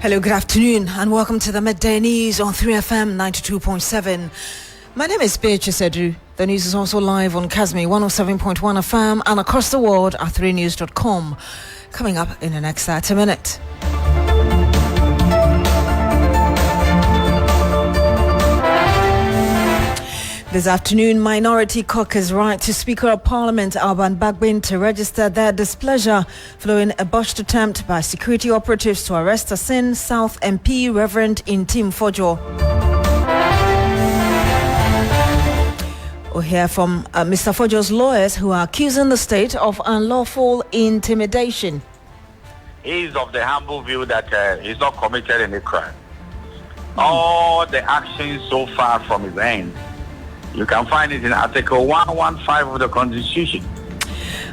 Hello, good afternoon, and welcome to the Midday News on 3FM 92.7. My name is Beatrice Adu. The news is also live on Casmi 107.1 FM and across the world at 3news.com. Coming up in the next 30 minutes. This afternoon, Minority Caucus right to Speaker of Parliament Alban Bagbin to register their displeasure following a botched attempt by security operatives to arrest a Sin South MP Reverend Intim Fojo. We'll hear from Mr. Fojo's lawyers who are accusing the state of unlawful intimidation. He is of the humble view that he's not committed any crime. All the actions so far from his end, you can find it in Article 115 of the Constitution.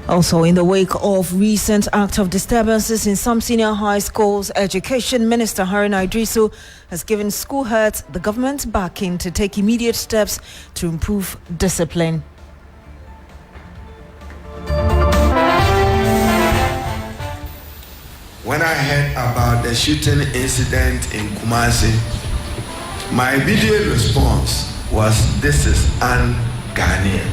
Also, in the wake of recent acts of disturbances in some senior high schools, Education Minister Haruna Idrisu has given school heads the government's backing to take immediate steps to improve discipline. When I heard about the shooting incident in Kumasi, my immediate response was, this is un-Ghanaian.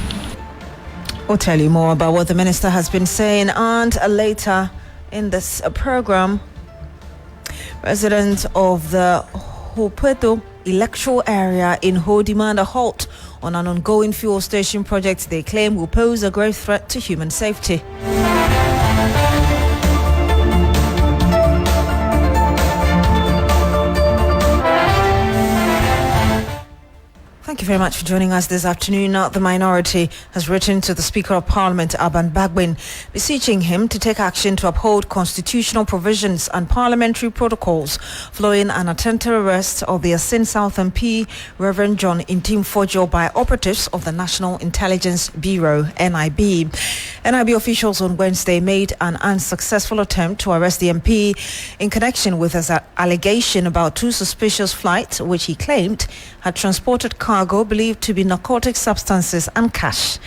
We'll tell you more about what the minister has been saying, and later in this program, residents of the Hopeto electoral area in Ho demand a halt on an ongoing fuel station project they claim will pose a grave threat to human safety. Thank you very much for joining us this afternoon. The Minority has written to the Speaker of Parliament, Alban Bagbin, beseeching him to take action to uphold constitutional provisions and parliamentary protocols following an attempted arrest of the Sin South MP, Reverend John Intim Fojo, by operatives of the National Intelligence Bureau, NIB. NIB officials on Wednesday made an unsuccessful attempt to arrest the MP in connection with his allegation about two suspicious flights, which he claimed had transported cargo believed to be narcotic substances and cash.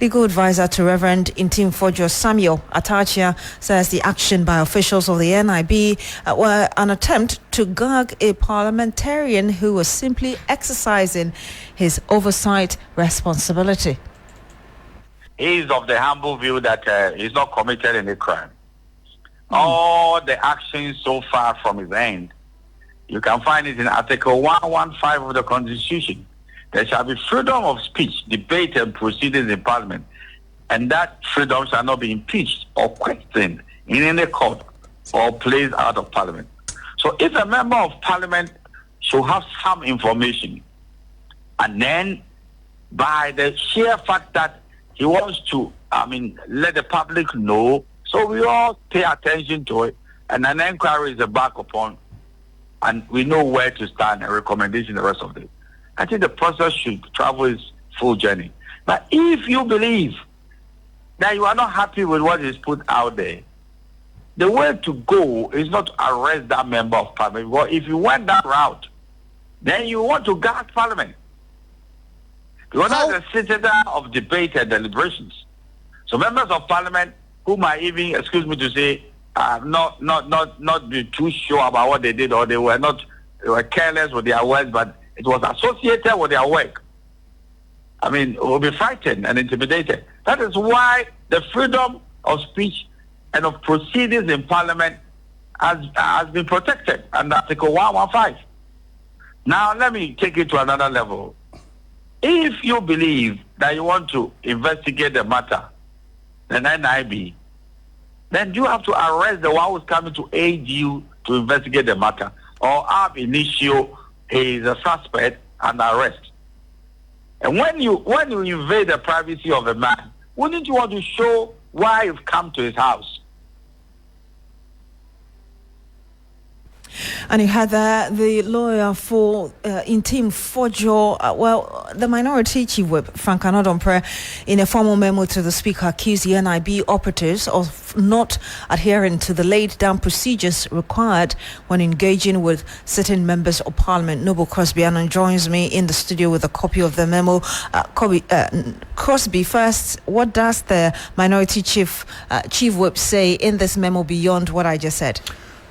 Legal advisor to Reverend Intim Fojo, Samuel Atachia, says the action by officials of the NIB were an attempt to gag a parliamentarian who was simply exercising his oversight responsibility. He is of the humble view that he's not committed any crime. All the actions so far from his end, you can find it in Article 115 of the Constitution. There shall be freedom of speech, debate, and proceedings in Parliament, and that freedom shall not be impeached or questioned in any court or placed out of Parliament. So if a member of Parliament should have some information, and then by the sheer fact that he wants to, let the public know, so we all pay attention to it, and an inquiry is back upon, and we know where to stand and recommendation the rest of it. I think the process should travel its full journey. But if you believe that you are not happy with what is put out there, the way to go is not to arrest that member of Parliament. Well, if you went that route, then you want to guard Parliament. Because that's the citadel of debate and deliberations. So members of Parliament who might even, excuse me to say, not be too sure about what they did, or they were careless with their words, but it was associated with their work, will be frightened and intimidated. That is why the freedom of speech and of proceedings in Parliament has been protected under Article 115. Now, let me take it to another level. If you believe that you want to investigate the matter, the NIB, then you have to arrest the one who's coming to aid you to investigate the matter, or ab initio, he is a suspect and arrest. And when you invade the privacy of a man, wouldn't you want to show why you've come to his house? And you had the lawyer for Intim Fojo, the Minority Chief Whip, Frank Anodompre, in a formal memo to the Speaker, accused the NIB operatives of not adhering to the laid-down procedures required when engaging with certain members of Parliament. Noble Crosby Annan joins me in the studio with a copy of the memo. Crosby, first, what does the Minority Chief Whip say in this memo beyond what I just said?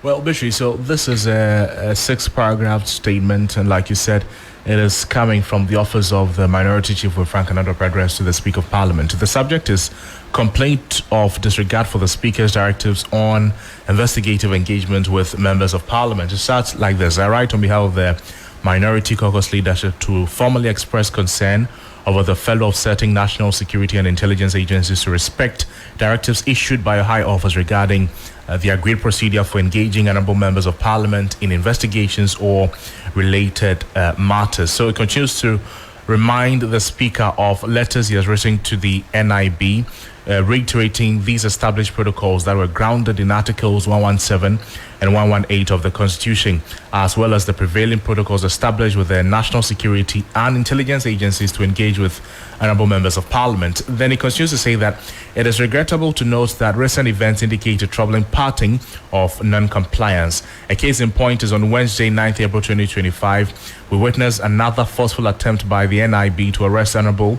Well, Beatrice, so this is a 6-paragraph statement, and like you said, it is coming from the office of the Minority Chief with Frank Anado address to the Speaker of Parliament. The subject is complaint of disregard for the Speaker's directives on investigative engagement with members of Parliament. It starts like this. I write on behalf of the Minority Caucus leadership to formally express concern over the failure of certain national security and intelligence agencies to respect directives issued by a high office regarding the agreed procedure for engaging honorable members of Parliament in investigations or related matters. So it continues to remind the Speaker of letters he has written to the NIB, reiterating these established protocols that were grounded in Articles 117 and 118 of the Constitution, as well as the prevailing protocols established with the national security and intelligence agencies to engage with honorable members of Parliament. Then he continues to say that it is regrettable to note that recent events indicate a troubling pattern of non-compliance. A case in point is on Wednesday, 9th April 2025, we witnessed another forceful attempt by the NIB to arrest Honorable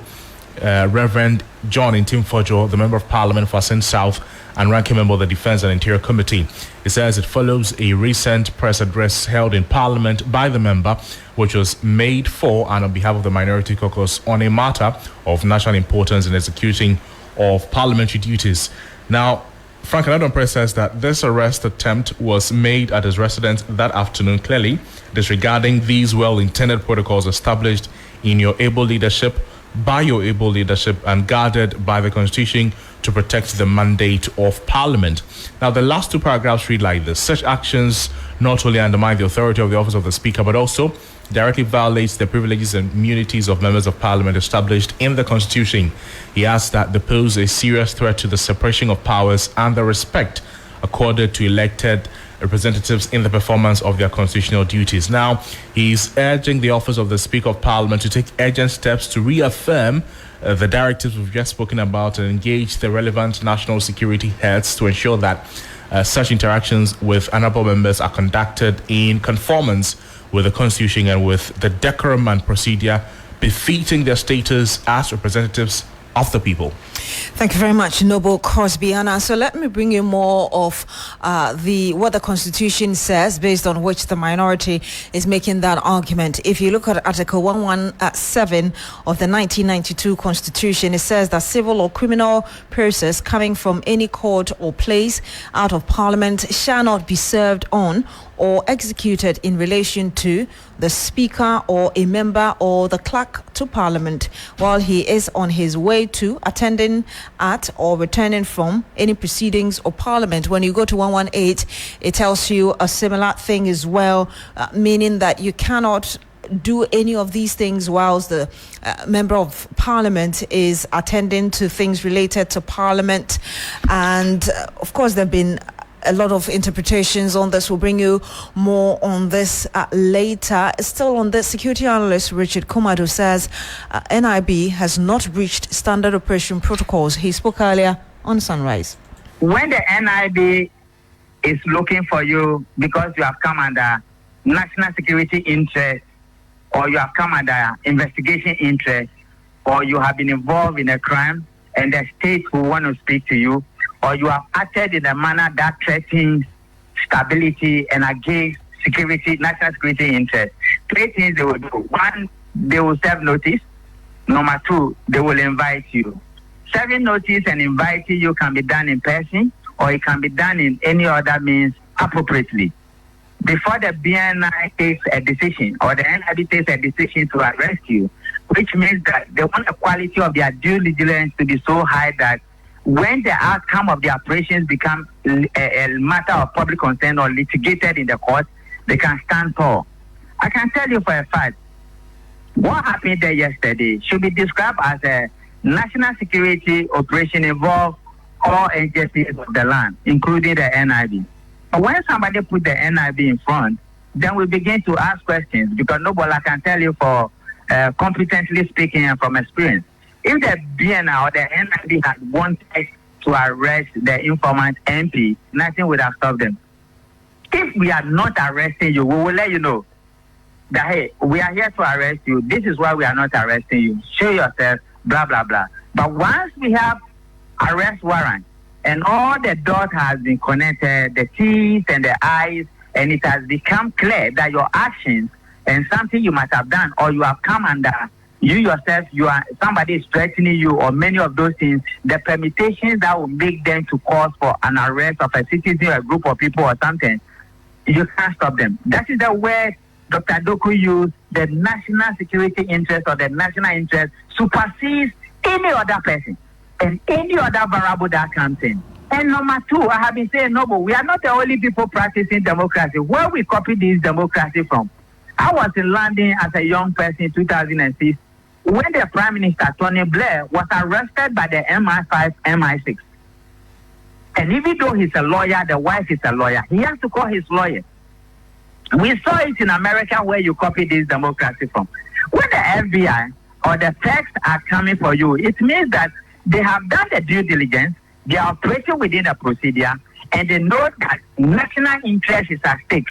Reverend John Intimfojo, the Member of Parliament for Asin South and ranking member of the Defence and Interior Committee. It says it follows a recent press address held in Parliament by the member, which was made for and on behalf of the Minority Caucus on a matter of national importance in executing of parliamentary duties. Now, Frank Anado Press says that this arrest attempt was made at his residence that afternoon, clearly disregarding these well-intended protocols established in your able leadership, by your able leadership, and guarded by the Constitution to protect the mandate of Parliament. Now, the last 2 paragraphs read like this. Such actions not only undermine the authority of the office of the Speaker, but also directly violates the privileges and immunities of members of Parliament established in the Constitution. He adds that they pose a serious threat to the separation of powers and the respect accorded to elected representatives in the performance of their constitutional duties. Now, he's urging the office of the Speaker of Parliament to take urgent steps to reaffirm the directives we've just spoken about and engage the relevant national security heads to ensure that such interactions with honorable members are conducted in conformance with the Constitution and with the decorum and procedure befitting their status as representatives of the people. Thank you very much, Noble Crosby. Anna, so let me bring you more of what the Constitution says, based on which the minority is making that argument. If you look at Article 117 of the 1992 Constitution, it says that civil or criminal process coming from any court or place out of Parliament shall not be served on or executed in relation to the Speaker or a member or the clerk to Parliament while he is on his way to, attending at, or returning from any proceedings of Parliament. When you go to 118, it tells you a similar thing as well, meaning that you cannot do any of these things whilst the member of Parliament is attending to things related to Parliament. And of course, there have been a lot of interpretations on this. We'll bring you more on this later. Still on this, security analyst Richard Kumadu says NIB has not reached standard operation protocols. He spoke earlier on Sunrise. When the NIB is looking for you because you have come under national security interest, or you have come under investigation interest, or you have been involved in a crime and the state will want to speak to you, or you have acted in a manner that threatens stability and against security, national security interest, 3 things they will do. 1, they will serve notice. Number 2, they will invite you. Serving notice and inviting you can be done in person, or it can be done in any other means appropriately. Before the BNI takes a decision, or the NIB takes a decision to arrest you, which means that they want the quality of their due diligence to be so high that when the outcome of the operations become a matter of public concern or litigated in the court, they can stand tall. I can tell you for a fact, what happened there yesterday should be described as a national security operation involved all agencies of the land, including the NIB. But when somebody put the NIB in front, then we begin to ask questions, because nobody can tell you for competently speaking and from experience. If the BNI or the NIB had wanted to arrest the informant MP, nothing would have stopped them. If we are not arresting you, we will let you know that, hey, we are here to arrest you. This is why we are not arresting you. Show yourself, blah, blah, blah. But once we have arrest warrant and all the dots has been connected, the T's and the I's, and it has become clear that your actions and something you must have done or you have come under, you yourself, somebody is threatening you or many of those things, the permutations that will make them to cause for an arrest of a citizen or a group of people or something, you can't stop them. That is the word Dr. Doku used, the national security interest or the national interest supersedes any other person and any other variable that comes in. And number two, I have been saying, no, but we are not the only people practicing democracy. Where we copy this democracy from? I was in London as a young person in 2006 when the Prime Minister, Tony Blair, was arrested by the MI5, MI6. And even though he's a lawyer, the wife is a lawyer, he has to call his lawyer. We saw it in America where you copy this democracy from. When the FBI or the texts are coming for you, it means that they have done the due diligence, they are operating within the procedure, and they know that national interest is at stake.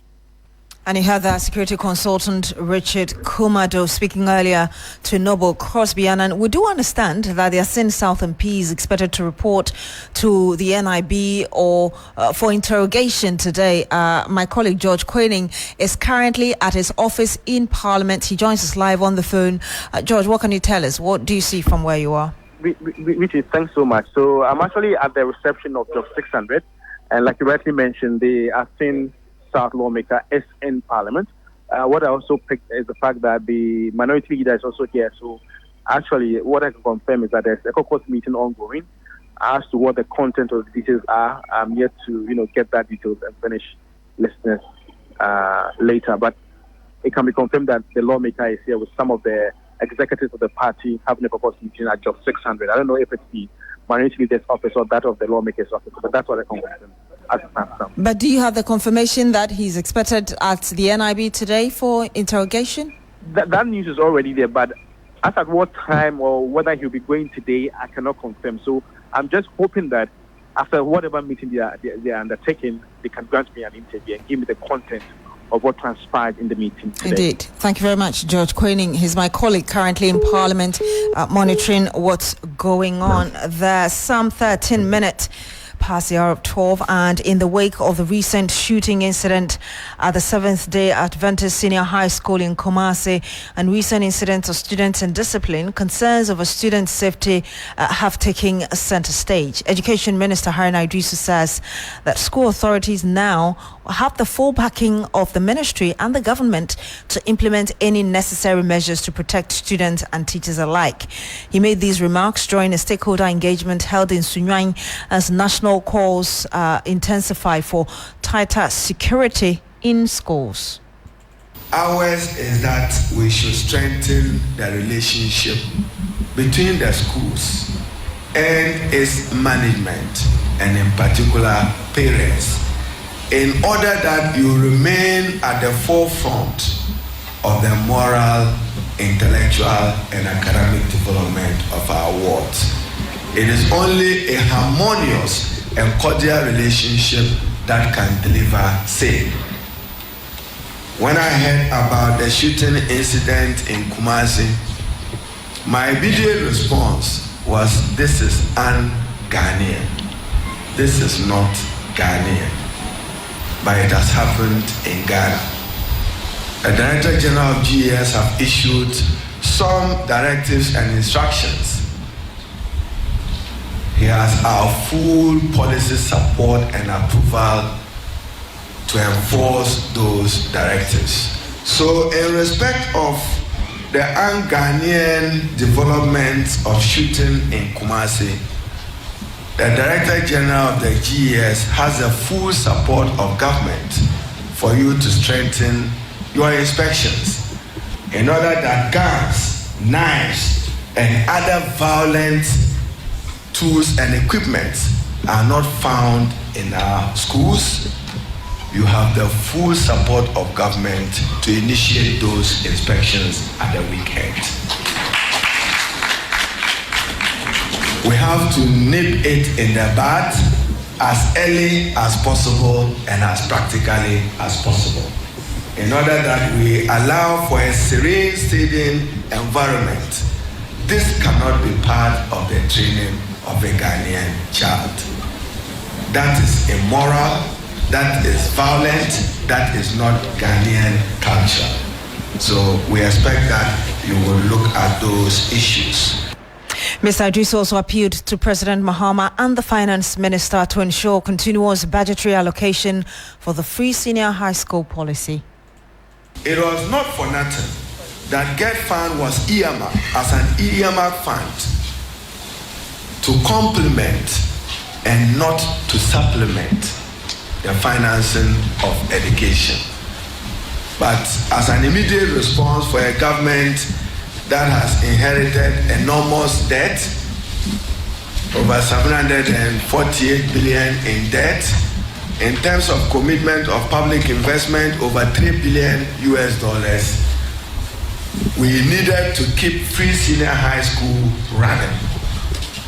And you heard that security consultant Richard Kumado speaking earlier to Noble Crosby. And we do understand that the Asin South MP is expected to report to the NIB or for interrogation today. My colleague George Quaining is currently at his office in Parliament. He joins us live on the phone. George, what can you tell us? What do you see from where you are? Richie, thanks so much. So I'm actually at the reception of Job 600. And like you rightly mentioned, the Asin South lawmaker is in Parliament. What I also picked is the fact that the minority leader is also here. So actually, what I can confirm is that there's a caucus meeting ongoing. As to what the content of the details are, I'm yet to get that details and finish listeners later. But it can be confirmed that the lawmaker is here with some of the executives of the party having a caucus meeting at Job 600. I don't know if it's the minority leader's office or that of the lawmaker's office, but that's what I can confirm. But do you have the confirmation that he's expected at the NIB today for interrogation? That news is already there, but as at what time or whether he'll be going today, I cannot confirm. So I'm just hoping that after whatever meeting they are undertaking, they can grant me an interview and give me the content of what transpired in the meeting today. Indeed. Thank you very much, George Quaining. He's my colleague currently in Parliament monitoring what's going on there. Some 13 minutes past the hour of 12, and in the wake of the recent shooting incident at the Seventh-day Adventist Senior High School in Kumasi and recent incidents of students and discipline, concerns over student safety have taken center stage. Education Minister Haruna Iddrisu says that school authorities now have the full backing of the ministry and the government to implement any necessary measures to protect students and teachers alike. He made these remarks during a stakeholder engagement held in Sunyuan as national calls intensify for tighter security in schools. Ours is that we should strengthen the relationship between the schools and its management, and in particular parents, in order that you remain at the forefront of the moral, intellectual, and academic development of our wards. It is only a harmonious and cordial relationship that can deliver safety. When I heard about the shooting incident in Kumasi, my immediate response was, this is un-Ghanaian. This is not Ghanaian. But it has happened in Ghana. The Director General of GES have issued some directives and instructions. He has our full policy support and approval to enforce those directives. So in respect of the un-Ghanaian development of shooting in Kumasi, the Director General of the GES has the full support of government for you to strengthen your inspections in order that guns, knives, and other violent tools and equipment are not found in our schools. You have the full support of government to initiate those inspections at the weekend. We have to nip it in the bud as early as possible and as practically as possible, in order that we allow for a serene student environment. This cannot be part of the training of a Ghanaian child. That is immoral, that is violent, that is not Ghanaian culture. So we expect that you will look at those issues. Mr. Idris also appealed to President Mahama and the Finance Minister to ensure continuous budgetary allocation for the free senior high school policy. It was not for nothing that GET Fund was earmarked as an earmarked fund to complement and not to supplement the financing of education. But as an immediate response for a government that has inherited enormous debt, over 748 billion in debt, in terms of commitment of public investment, over $3 billion US, we needed to keep free senior high school running.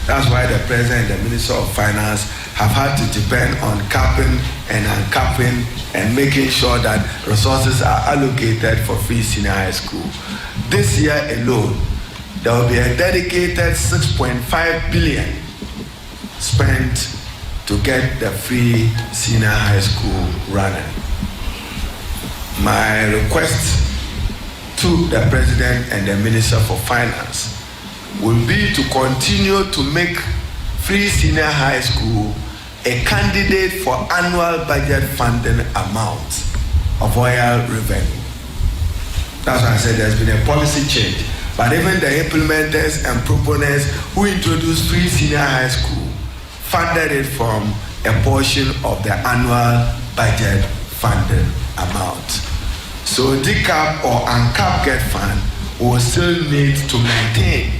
That's why the President and the Minister of Finance have had to depend on capping and uncapping and making sure that resources are allocated for free senior high school. This year alone, there will be a dedicated 6.5 billion spent to get the free senior high school running. My request to the President and the Minister for Finance will be to continue to make free senior high school a candidate for annual budget funding amount of oil revenue. That's why I said there's been a policy change. But even the implementers and proponents who introduced free senior high school funded it from a portion of the annual budget funding amount. So decap or uncap GET Fund will still need to maintain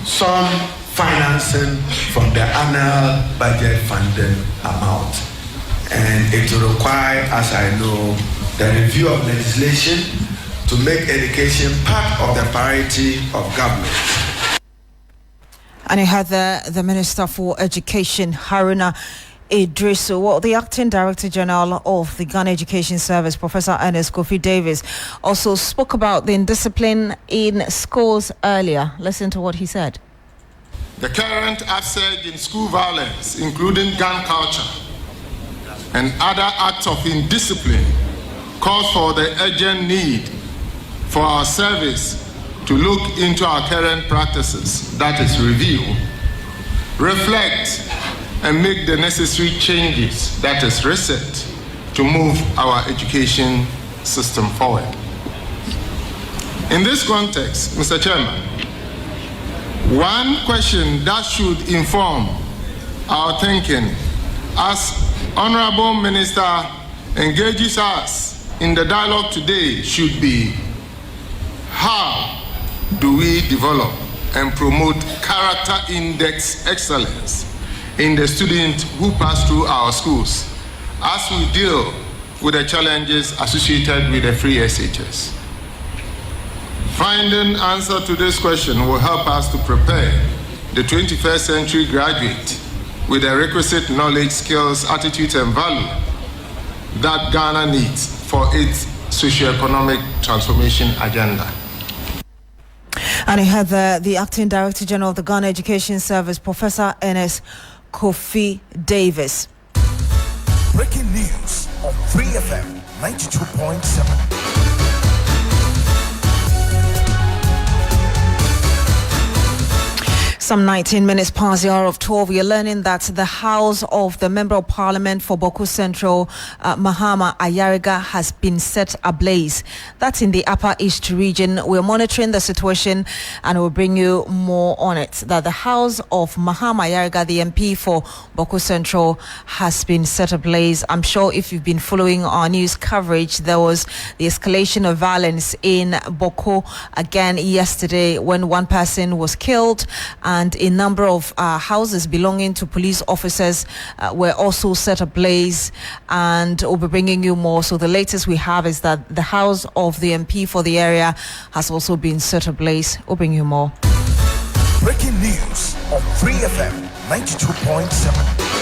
some financing from the annual budget funding amount. And it will require, as I know, the review of legislation to make education part of the priority of government. And you had the Minister for Education, Haruna Idris. Well, the Acting Director General of the Ghana Education Service, Professor Ernest Kofi Davis, also spoke about the indiscipline in schools earlier. Listen to what he said. The current upsurge in school violence, including gun culture and other acts of indiscipline, calls for the urgent need for our service to look into our current practices, that is, review, reflect, and make the necessary changes, that is, reset, to move our education system forward. In this context, Mr. Chairman, one question that should inform our thinking as Honorable Minister engages us in the dialogue today should be, how do we develop and promote character index excellence in the students who pass through our schools as we deal with the challenges associated with the free SHS? Finding answer to this question will help us to prepare the 21st century graduate with the requisite knowledge, skills, attitudes, and value that Ghana needs for its socio-economic transformation agenda. And he had the Acting Director General of the Ghana Education Service, Professor Ernest Kofi Davis. Breaking news on 3FM 92.7. Some 19 minutes past the hour of 12, we are learning that the house of the Member of Parliament for Boko Central, Mahama Ayariga, has been set ablaze. That's in the Upper East region. We're monitoring the situation and we'll bring you more on it. That the house of Mahama Ayariga, the MP for Boko Central, has been set ablaze. I'm sure if you've been following our news coverage, there was the escalation of violence in Boko again yesterday when one person was killed, and a number of houses belonging to police officers were also set ablaze, and we'll be bringing you more. So the latest we have is that the house of the MP for the area has also been set ablaze. We'll bring you more. Breaking news on 3FM 92.7.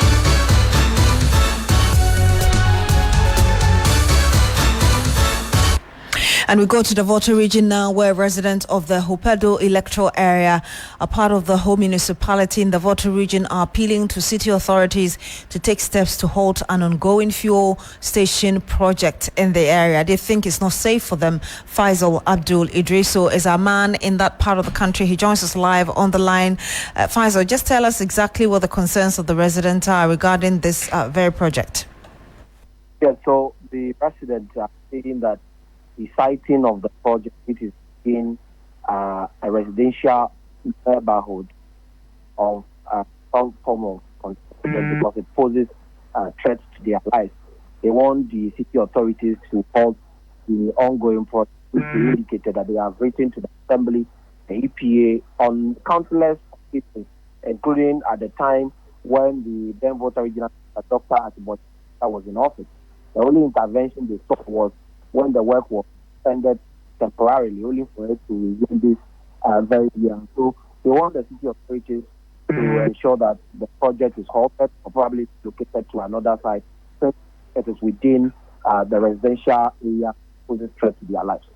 And we go to the Volta region now, where residents of the Hopedo electoral area, a part of the whole municipality in the Volta region, are appealing to city authorities to take steps to halt an ongoing fuel station project in the area. They think it's not safe for them. Faisal Abdul Idriso is our man in that part of the country. He joins us live on the line. Faisal, just tell us exactly what the concerns of the residents are regarding this very project. Yeah, so the residents are saying that the siting of the project, which is in a residential neighborhood of some form of construction, because it poses threats to their lives. They want the city authorities to halt the ongoing project, which they indicated that they have written to the Assembly, the EPA, on countless cases, including at the time when the then Volta Regional Dr. Atibot was in office. The only intervention they saw was when the work was suspended temporarily, only for it to resume this very year. So they want the city authorities to ensure that the project is halted or probably located to another site, since it is within the residential area, poses threat to their lives.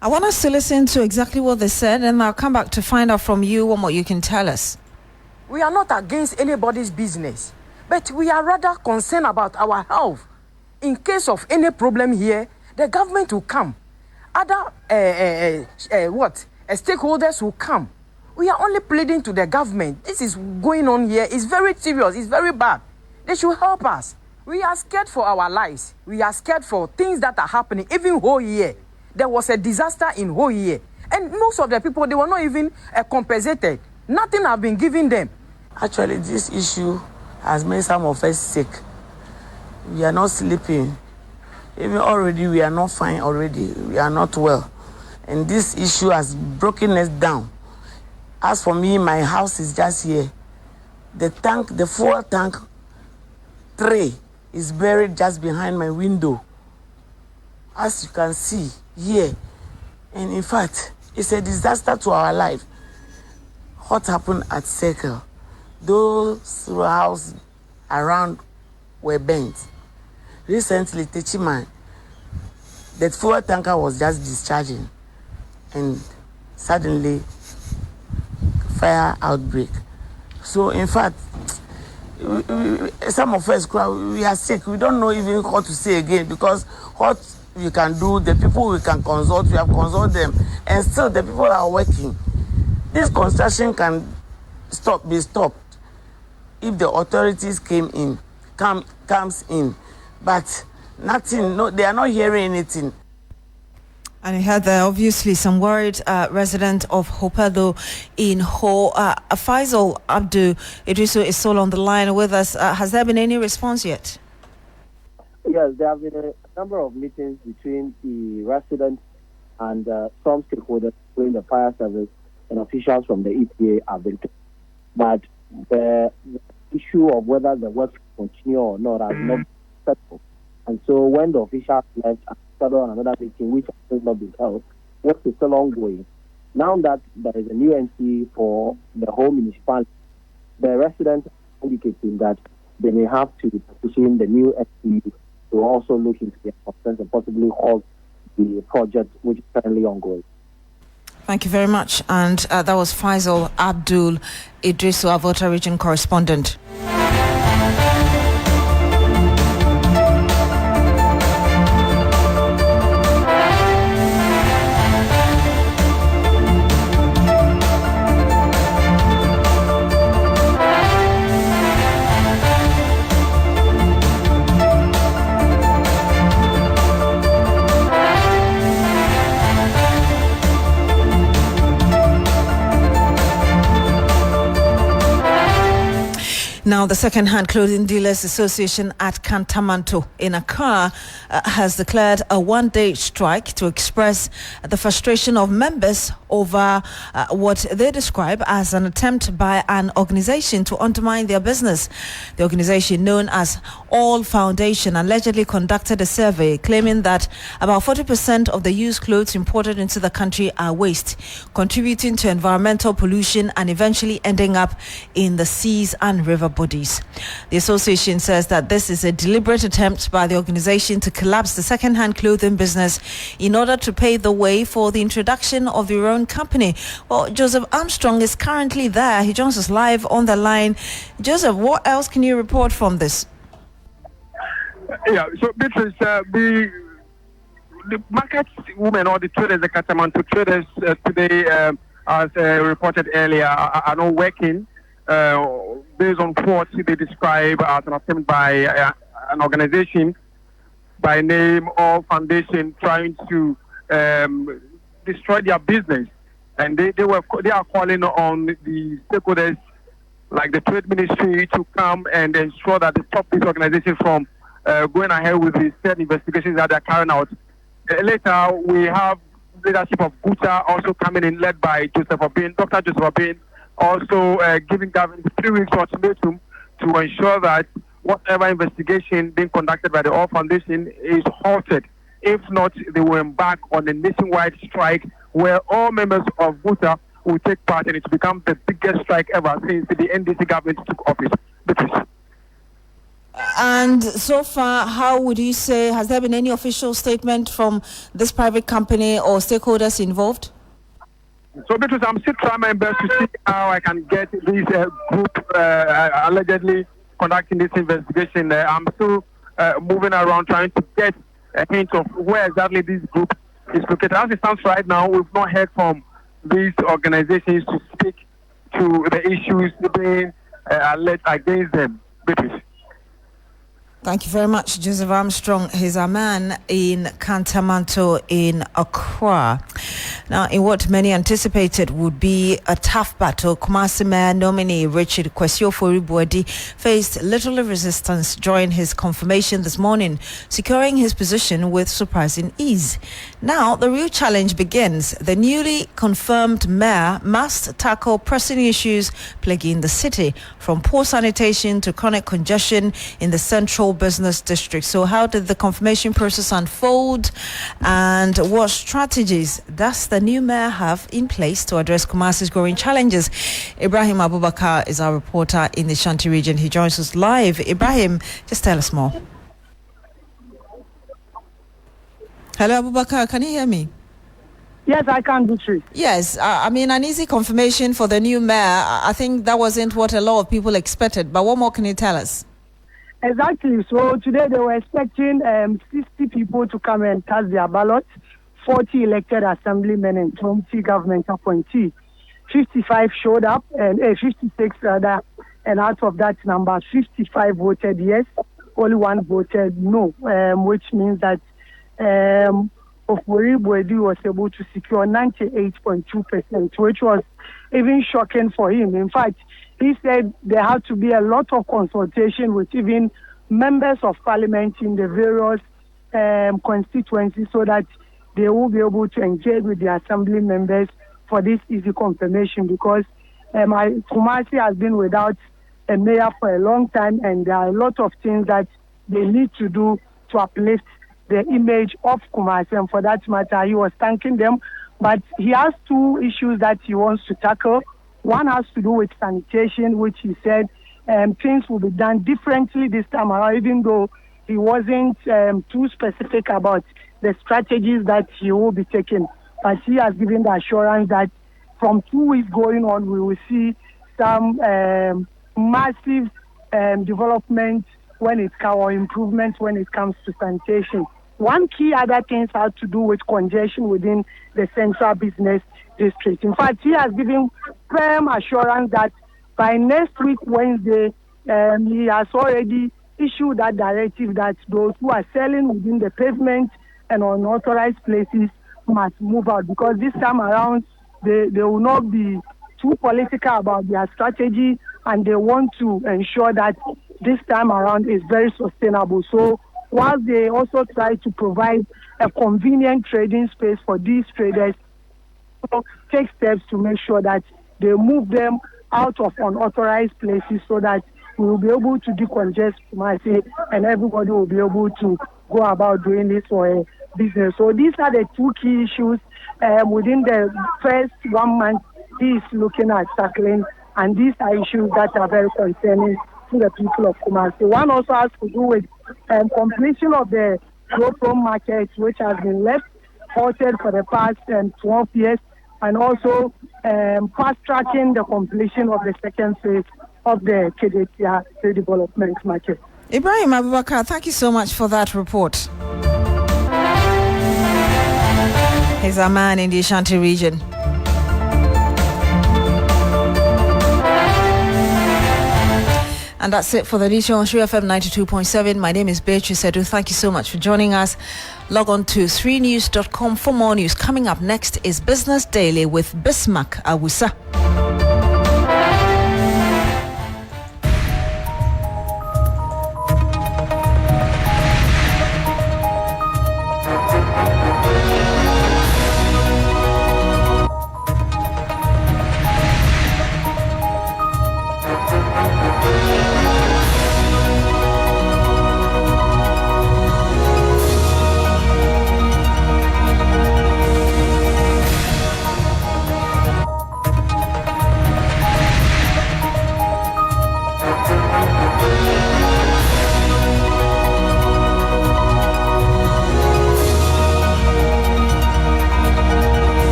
I want us to listen to exactly what they said, and I'll come back to find out from you what more you can tell us. We are not against anybody's business, but we are rather concerned about our health. In case of any problem here, the government will come. Other stakeholders will come. We are only pleading to the government. This is going on here. It's very serious. It's very bad. They should help us. We are scared for our lives. We are scared for things that are happening. Even whole year, there was a disaster in whole year, and most of the people, they were not even compensated. Nothing have been given them. Actually, this issue has made some of us sick. We are not sleeping. Even already, we are not fine already. We are not well. And this issue has broken us down. As for me, my house is just here. The tank, the fuel tank tray is buried just behind my window. As you can see here. And in fact, it's a disaster to our life. What happened at Circle? Those houses around were bent. Recently, Techiman, the fuel tanker was just discharging, and suddenly, fire outbreak. So, in fact, some of us, we are sick. We don't know even what to say again, because what we can do, the people we can consult, we have consulted them, and still the people are working. This construction can be stopped if the authorities comes in. But nothing, no, they are not hearing anything. And you had obviously some worried resident of Hopedo in Ho. Faisal Abdul Idriso is still on the line with us. Has there been any response yet? Yes, there have been a number of meetings between the residents and some stakeholders, including the fire service and officials from the EPA have been. But the issue of whether the work will continue or not has not been settled. And so when the officials left and started on another meeting, which has not been held, work is still ongoing. Now that there is a new NC for the whole municipality, the residents are indicating that they may have to petition the new NC to also look into their concerns and possibly halt the project, which is currently ongoing. Thank you very much. And that was Faisal Abdul Idriso, our Volta region correspondent. Now, the Second-Hand Clothing Dealers Association at Kantamanto in Accra has declared a one-day strike to express the frustration of members over what they describe as an attempt by an organization to undermine their business. The organization, known as All Foundation, allegedly conducted a survey claiming that about 40% of the used clothes imported into the country are waste, contributing to environmental pollution and eventually ending up in the seas and river bodies. The association says that this is a deliberate attempt by the organization to collapse the second-hand clothing business in order to pave the way for the introduction of their own company. Well, Joseph Armstrong is currently there. He joins us live on the line. Joseph, what else can you report from this? Yeah, so Beatrice, the market women or the traders, the Katamanto traders today, as reported earlier, are not working based on what they describe as an attempt by an organization by name or foundation trying to destroy their business. And they are calling on the stakeholders like the trade ministry to come and ensure that they stop this organization from going ahead with the said investigations that they're carrying out. Later, we have leadership of Buta also coming in, led by Dr. Joseph Obin, also giving government 3 weeks ultimatum to ensure that whatever investigation being conducted by the All Foundation is halted. If not, they will embark on a nationwide strike where all members of Buta will take part, and it's become the biggest strike ever since the NDC government took office. And so far, how would you say, has there been any official statement from this private company or stakeholders involved? So, because I'm still trying my best to see how I can get this group allegedly conducting this investigation. I'm still moving around trying to get a hint of where exactly this group is located. As it stands right now, we've not heard from these organizations to speak to the issues being alleged against them. British. Thank you very much, Joseph Armstrong. He's a man in Kantamanto in Accra. Now, in what many anticipated would be a tough battle, Kumasi Mayor nominee Richard Kwesi Ofori-Boadi faced little resistance during his confirmation this morning, securing his position with surprising ease. Now, the real challenge begins. The newly confirmed mayor must tackle pressing issues plaguing the city, from poor sanitation to chronic congestion in the central business district. So how did the confirmation process unfold, and what strategies does the new mayor have in place to address Kumasi's growing challenges? Ibrahim Abubakar is our reporter in the Shanti region. He joins us live. Ibrahim, just tell us more. Hello, Abubakar, can you hear me? Yes, I can, Beatrice. Yes, I mean, an easy confirmation for the new mayor. I think that wasn't what a lot of people expected, but what more can you tell us? Exactly. So today they were expecting 60 people to come and cast their ballots, 40 elected assemblymen and 20 government appointees. 55 showed up, and 56 rather, and out of that number, 55 voted yes, only one voted no, which means that Ofori-Boadi was able to secure 98.2%, which was even shocking for him. In fact, he said there had to be a lot of consultation with even members of parliament in the various constituencies so that they will be able to engage with the assembly members for this easy confirmation, because Kumasi has been without a mayor for a long time, and there are a lot of things that they need to do to uplift the image of Kumasi, and for that matter, he was thanking them. But he has two issues that he wants to tackle. One has to do with sanitation, which he said things will be done differently this time around, even though he wasn't too specific about the strategies that he will be taking. But he has given the assurance that from 2 weeks going on, we will see some massive development or improvement when it comes to sanitation. One key other things have to do with congestion within the central business district. In fact, he has given firm assurance that by next week, Wednesday, he has already issued that directive that those who are selling within the pavement and unauthorized places must move out, because this time around, they will not be too political about their strategy, and they want to ensure that this time around is very sustainable. So while they also try to provide a convenient trading space for these traders, take steps to make sure that they move them out of unauthorized places so that we will be able to decongest Kumasi and everybody will be able to go about doing this for a business. So these are the two key issues within the first 1 month he is looking at tackling, and these are issues that are very concerning to the people of Kumasi. One also has to do with completion of the GoPro market, which has been left halted for the past 12 years, and also fast-tracking the completion of the second phase of the Kedetia redevelopment market. Ibrahim Abubakar, thank you so much for that report. He's our man in the Ashanti region. And that's it for the news show on 3FM 92.7. My name is Beatrice Adu. Thank you so much for joining us. Log on to 3news.com for more news. Coming up next is Business Daily with Bismarck Awusa.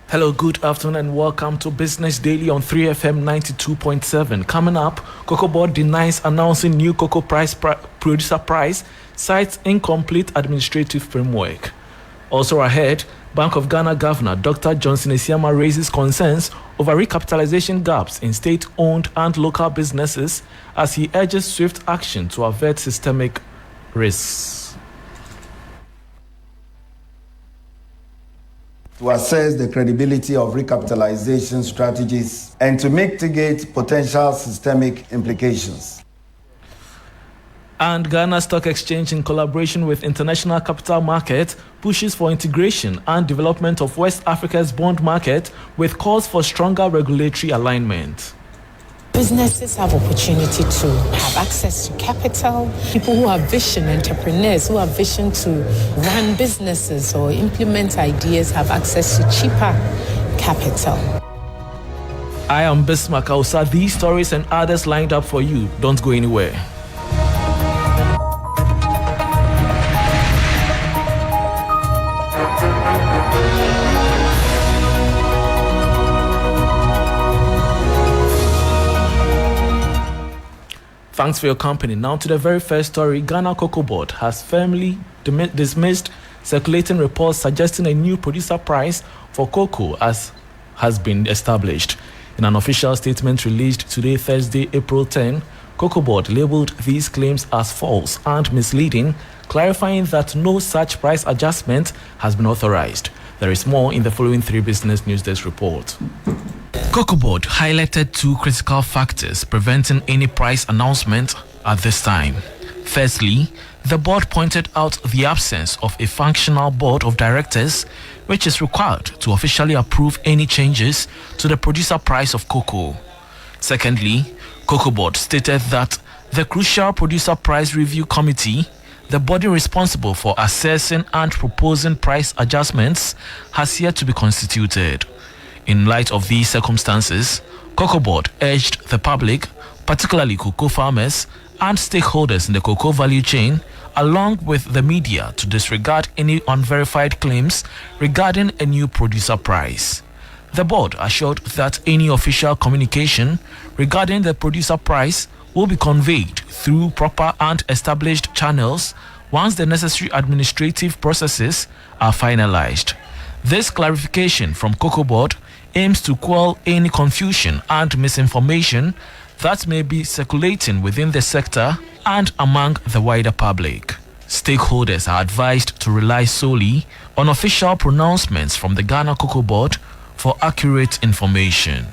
Hello, good afternoon and welcome to Business Daily on 3FM 92.7. Coming up, Cocoa Board denies announcing new cocoa producer price, cites incomplete administrative framework. Also ahead, Bank of Ghana Governor Dr. Johnson Esiama raises concerns over recapitalization gaps in state-owned and local businesses as he urges swift action to avert systemic risks. To assess the credibility of recapitalization strategies and to mitigate potential systemic implications. And Ghana Stock Exchange, in collaboration with International Capital Market, pushes for integration and development of West Africa's bond market with calls for stronger regulatory alignment. Businesses have opportunity to have access to capital. People who have vision, entrepreneurs who have vision to run businesses or implement ideas have access to cheaper capital. I am Bismarck Awusa. These stories and others lined up for you. Don't go anywhere. Thanks for your company. Now to the very first story. Ghana Cocoa Board has firmly dismissed circulating reports suggesting a new producer price for cocoa as has been established. In an official statement released today, Thursday, April 10, Cocoa Board labeled these claims as false and misleading, clarifying that no such price adjustment has been authorized. There is more in the following 3 Business News Desk report. Cocoa Board highlighted 2 critical factors preventing any price announcement at this time. Firstly, the board pointed out the absence of a functional board of directors, which is required to officially approve any changes to the producer price of cocoa. Secondly, Cocoa Board stated that the crucial producer price review committee, the body responsible for assessing and proposing price adjustments, has yet to be constituted. In light of these circumstances, Cocoa Board urged the public, particularly cocoa farmers and stakeholders in the cocoa value chain, along with the media, to disregard any unverified claims regarding a new producer price. The board assured that any official communication regarding the producer price will be conveyed through proper and established channels once the necessary administrative processes are finalized. This clarification from Cocoa Board aims to quell any confusion and misinformation that may be circulating within the sector and among the wider public. Stakeholders are advised to rely solely on official pronouncements from the Ghana Cocoa Board for accurate information.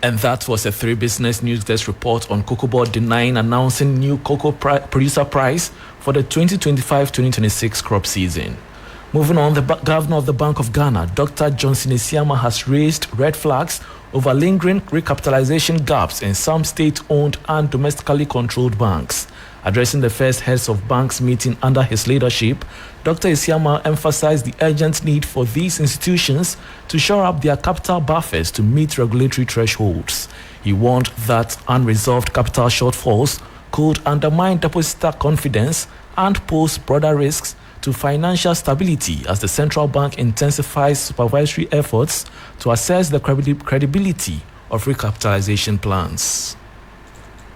And that was a 3 Business News Desk report on Cocoa Board denying announcing new cocoa producer price for the 2025-2026 crop season. Moving on, the Governor of the Bank of Ghana, Dr. Johnson Esiama, has raised red flags over lingering recapitalization gaps in some state-owned and domestically controlled banks. Addressing the first heads of banks meeting under his leadership, Dr. Isiama emphasized the urgent need for these institutions to shore up their capital buffers to meet regulatory thresholds. He warned that unresolved capital shortfalls could undermine depositor confidence and pose broader risks to financial stability as the central bank intensifies supervisory efforts to assess the credibility of recapitalization plans.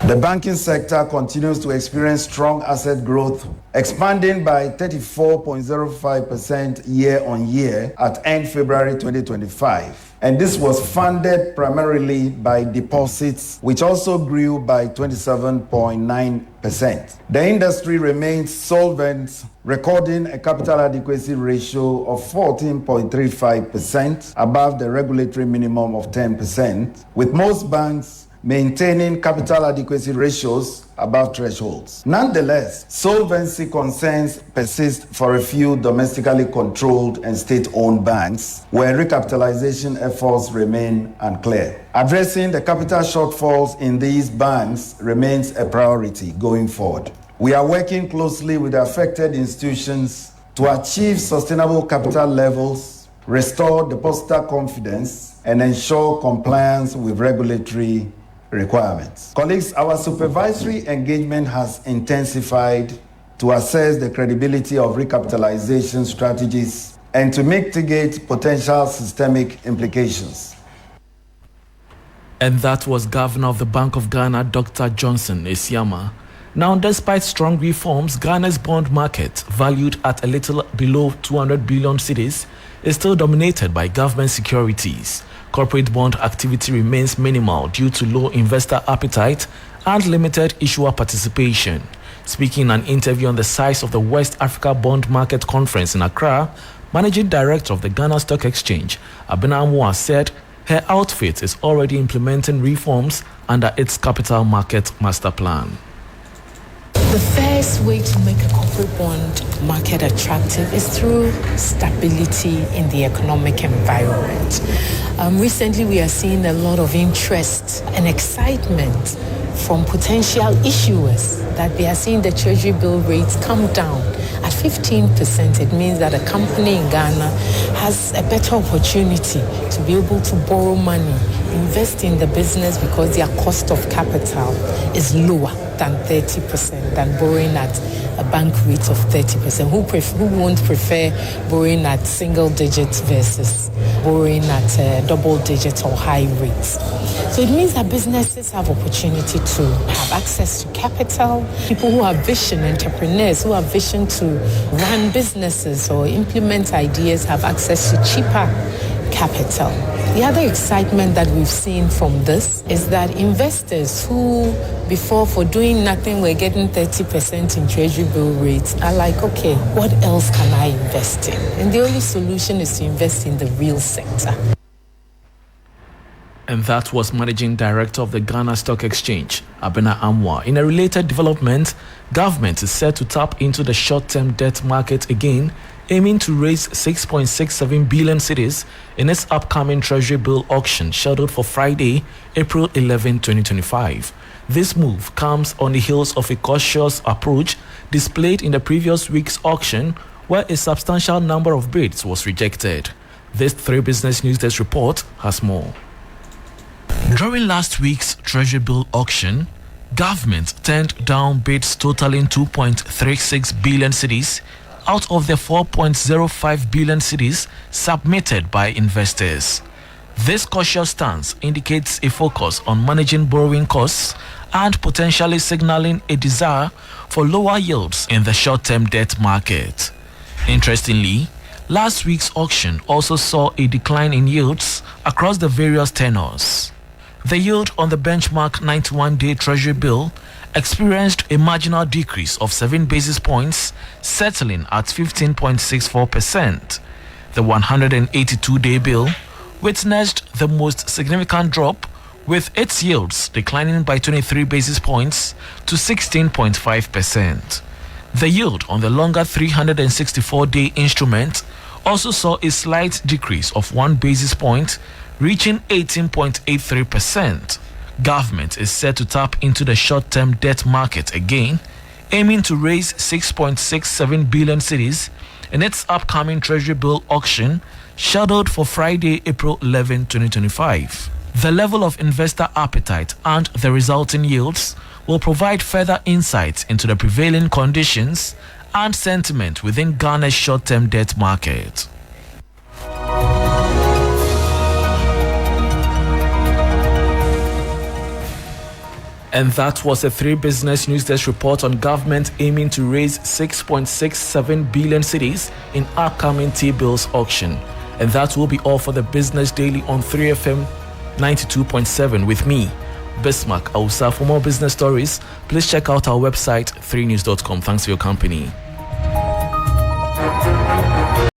The banking sector continues to experience strong asset growth, expanding by 34.05% year-on-year at end February 2025. And this was funded primarily by deposits, which also grew by 27.9%. The industry remains solvent, recording a capital adequacy ratio of 14.35%, above the regulatory minimum of 10%, with most banks maintaining capital adequacy ratios above thresholds. Nonetheless, solvency concerns persist for a few domestically controlled and state-owned banks, where recapitalization efforts remain unclear. Addressing the capital shortfalls in these banks remains a priority going forward. We are working closely with affected institutions to achieve sustainable capital levels, restore depositor confidence, and ensure compliance with regulatory requirements. Colleagues, our supervisory engagement has intensified to assess the credibility of recapitalization strategies and to mitigate potential systemic implications. And that was Governor of the Bank of Ghana, Dr. Johnson Isiama. Now, despite strong reforms, Ghana's bond market, valued at a little below 200 billion cedis, is still dominated by government securities. Corporate bond activity remains minimal due to low investor appetite and limited issuer participation. Speaking in an interview on the size of the West Africa Bond Market Conference in Accra, Managing Director of the Ghana Stock Exchange, Abena Amoah, said her outfit is already implementing reforms under its capital market master plan. The first way to make a corporate bond market attractive is through stability in the economic environment. Recently, we are seeing a lot of interest and excitement from potential issuers that they are seeing the treasury bill rates come down. At 15%, it means that a company in Ghana has a better opportunity to be able to borrow money, invest in the business because their cost of capital is lower than 30%, than borrowing at a bank rate of 30%. Who won't prefer borrowing at single digits versus borrowing at double digits or high rates? So it means that businesses have opportunity to have access to capital. People who have vision, entrepreneurs who have vision to run businesses or implement ideas have access to cheaper capital. The other excitement that we've seen from this is that investors who before for doing nothing were getting 30% in treasury bill rates are like, okay, what else can I invest in? And the only solution is to invest in the real sector. And that was Managing Director of the Ghana Stock Exchange, Abena Amoah. In a related development, government is set to tap into the short-term debt market again, aiming to raise 6.67 billion cedis in its upcoming treasury bill auction scheduled for Friday, April 11, 2025. This move comes on the heels of a cautious approach displayed in the previous week's auction, where a substantial number of bids was rejected. This 3 Business News Desk report has more. During last week's treasury bill auction, government turned down bids totaling 2.36 billion cedis out of the 4.05 billion cedis submitted by investors. This cautious stance indicates a focus on managing borrowing costs and potentially signaling a desire for lower yields in the short-term debt market. Interestingly, last week's auction also saw a decline in yields across the various tenors. The yield on the benchmark 91-day Treasury bill experienced a marginal decrease of 7 basis points, settling at 15.64%. The 182-day bill witnessed the most significant drop, with its yields declining by 23 basis points to 16.5%. The yield on the longer 364-day instrument also saw a slight decrease of 1 basis point, reaching 18.83%. Government is set to tap into the short-term debt market again, aiming to raise 6.67 billion cedis in its upcoming Treasury bill auction scheduled for Friday, April 11, 2025. The level of investor appetite and the resulting yields will provide further insights into the prevailing conditions and sentiment within Ghana's short-term debt market. And that was a 3 Business News Desk report on government aiming to raise 6.67 billion cedis in upcoming T-bills auction. And that will be all for the Business Daily on 3FM 92.7 with me, Bismarck Ausa. For more business stories, please check out our website 3news.com. Thanks for your company.